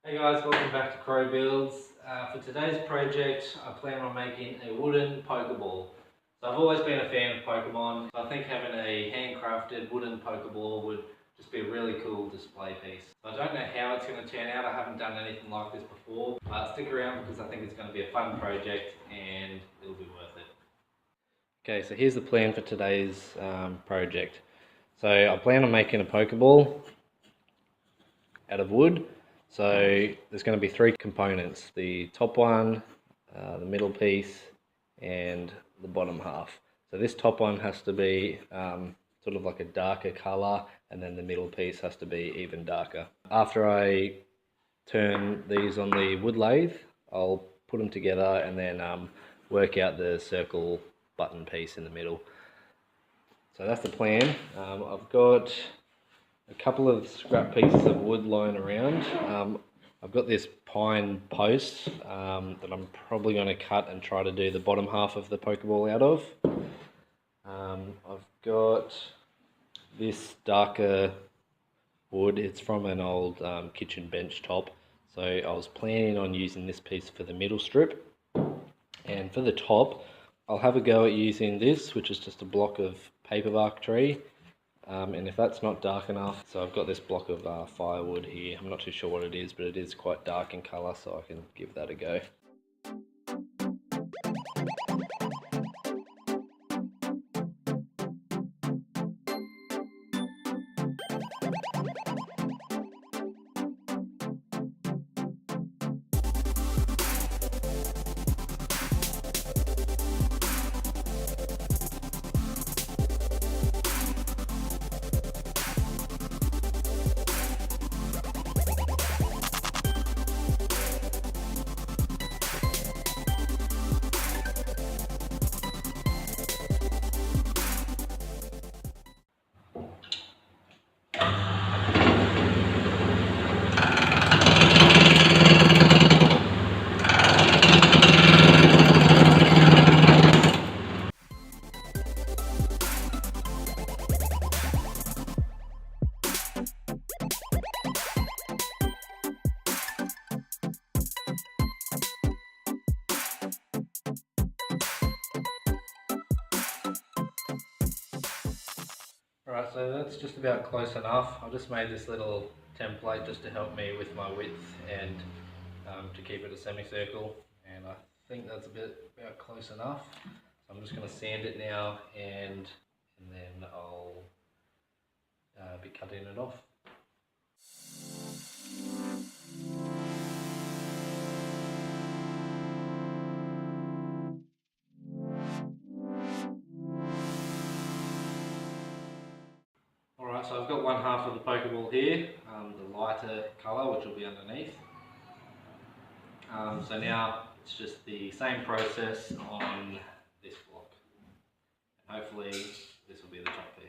Hey guys, welcome back to Crow Builds. For today's project, I plan on making a wooden Pokeball. So I've always been a fan of Pokemon, so I think having a handcrafted wooden Pokeball would just be a really cool display piece. I don't know how it's going to turn out, I haven't done anything like this before, but stick around because I think it's going to be a fun project and it'll be worth it. Okay, so here's the plan for today's project. So I plan on making a Pokeball out of wood. So there's going to be three components: the top one, the middle piece, and the bottom half. So this top one has to be sort of like a darker color, and then the middle piece has to be even darker. After I turn these on the wood lathe, I'll put them together and then work out the circle button piece in the middle. So that's the plan. I've got a couple of scrap pieces of wood lying around. I've got this pine post that I'm probably going to cut and try to do the bottom half of the Pokeball out of. I've got this darker wood. It's from an old kitchen bench top, so I was planning on using this piece for the middle strip, and for the top I'll have a go at using this, which is just a block of paperbark tree. And if that's not dark enough, so I've got this block of firewood here. I'm not too sure what it is, but it is quite dark in colour, so I can give that a go. Alright, so that's just about close enough. I just made this little template just to help me with my width and to keep it a semicircle, and I think that's about close enough. So I'm just going to sand it now, and then I'll be cutting it off. Alright, so I've got one half of the Pokeball here, the lighter colour, which will be underneath. So now it's just the same process on this block. And hopefully this will be the top piece.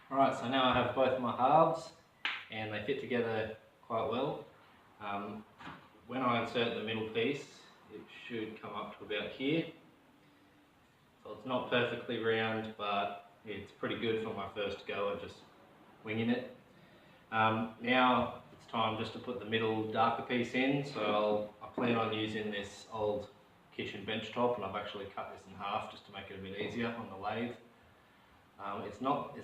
Alright, so now I have both my halves and they fit together quite well. When I insert the middle piece, it should come up to about here. So it's not perfectly round, but it's pretty good for my first go at just winging it. Now it's time just to put the middle darker piece in, so I plan on using this old kitchen bench top, and I've actually cut this in half just to make it a bit easier on the lathe. It's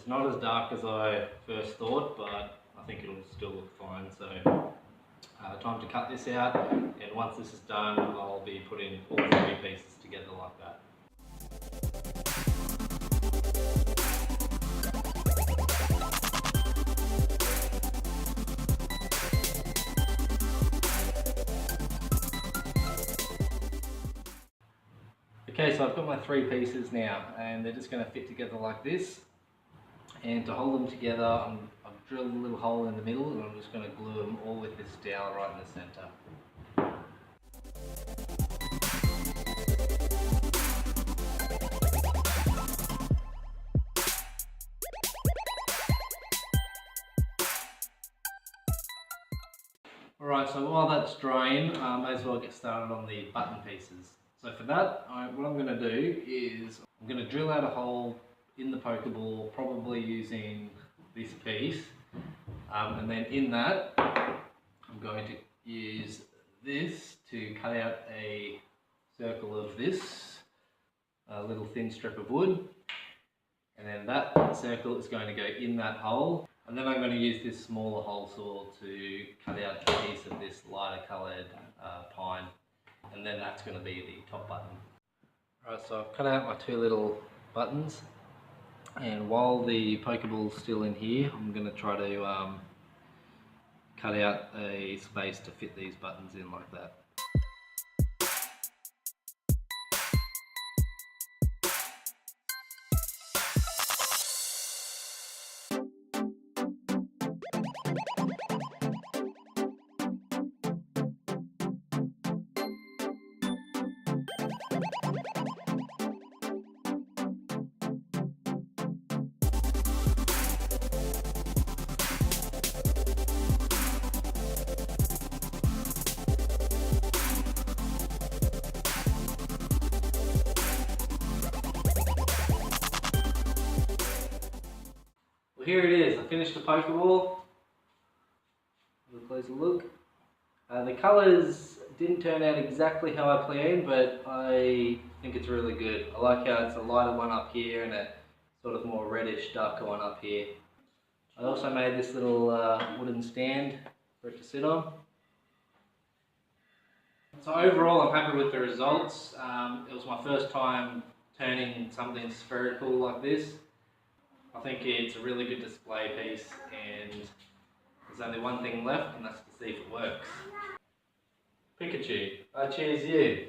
not as dark as I first thought, but I think it'll still look fine. So time to cut this out, and once this is done, I'll be putting all three pieces together like that. Okay, so I've got my three pieces now, and they're just going to fit together like this. And to hold them together, I've drilled a little hole in the middle, and I'm just going to glue them all with this dowel right in the centre. Right, so while that's drying, I may as well get started on the button pieces. So for that, what I'm going to do is I'm going to drill out a hole in the Pokeball, probably using this piece, and then in that I'm going to use this to cut out a circle of this, a little thin strip of wood, and then that circle is going to go in that hole, and then I'm going to use this smaller hole saw to cut out a piece of this lighter coloured pine, and then that's going to be the top button. Right, so I've cut out my two little buttons, and while the Pokeball's still in here, I'm going to try to cut out a space to fit these buttons in like that. Well, here it is. I finished the Pokeball. Have a closer look. The colours didn't turn out exactly how I planned, but I think it's really good. I like how it's a lighter one up here and a sort of more reddish, darker one up here. I also made this little wooden stand for it to sit on. So overall, I'm happy with the results. It was my first time turning something spherical like this. I think it's a really good display piece, and there's only one thing left, and that's to see if it works. Pikachu, I choose you.